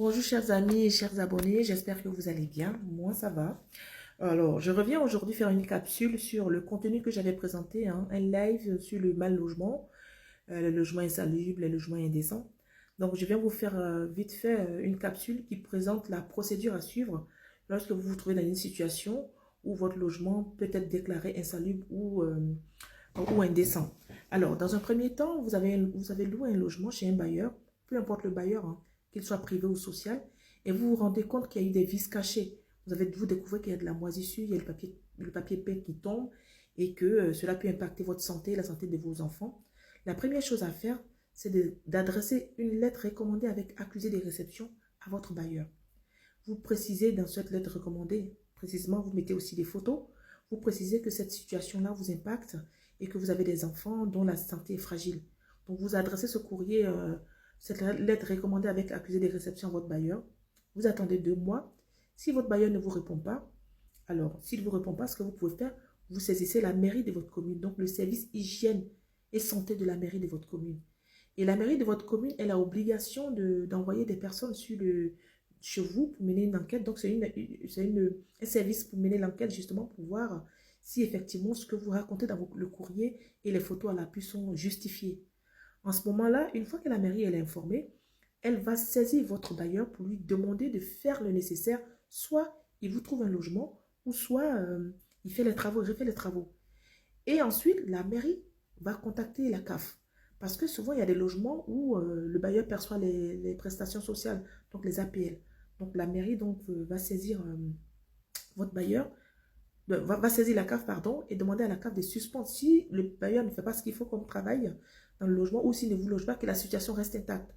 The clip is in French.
Bonjour chers amis et chers abonnés, j'espère que vous allez bien, moi ça va. Alors, je reviens aujourd'hui faire une capsule sur le contenu que j'avais présenté, un live sur le mal logement, le logement insalubre, les logements indécents. Donc, je viens vous faire vite fait une capsule qui présente la procédure à suivre lorsque vous vous trouvez dans une situation où votre logement peut être déclaré insalubre ou indécent. Alors, dans un premier temps, vous avez loué un logement chez un bailleur, peu importe le bailleur, hein, qu'il soit privé ou social, et vous vous rendez compte qu'il y a eu des vices cachés. Vous découvrez qu'il y a de la moisissure, il y a le papier peint qui tombe, et que cela peut impacter votre santé et la santé de vos enfants. La première chose à faire, c'est d'adresser une lettre recommandée avec accusé de réception à votre bailleur. Vous précisez dans cette lettre recommandée, précisément, vous mettez aussi des photos, vous précisez que cette situation-là vous impacte et que vous avez des enfants dont la santé est fragile. Donc, vous adressez ce courrier, cette lettre recommandée avec accusé de réception à votre bailleur. Vous attendez 2 mois. Si votre bailleur ne vous répond pas, alors, s'il ne vous répond pas, ce que vous pouvez faire, vous saisissez la mairie de votre commune, donc le service hygiène et santé de la mairie de votre commune. Et la mairie de votre commune, elle a obligation d'envoyer des personnes chez vous pour mener une enquête. Donc, un service pour mener l'enquête justement pour voir si effectivement ce que vous racontez dans le courrier et les photos à l'appui sont justifiées. En ce moment-là, une fois que la mairie elle est informée, elle va saisir votre bailleur pour lui demander de faire le nécessaire. Soit il vous trouve un logement, ou soit il fait les travaux, refait les travaux. Et ensuite, la mairie va contacter la CAF. Parce que souvent, il y a des logements où le bailleur perçoit les prestations sociales, donc les APL. Donc, la mairie va saisir votre bailleur, va saisir la CAF, pardon, et demander à la CAF de suspendre si le bailleur ne fait pas ce qu'il faut comme travail dans le logement ou s'il ne vous loge pas, que la situation reste intacte.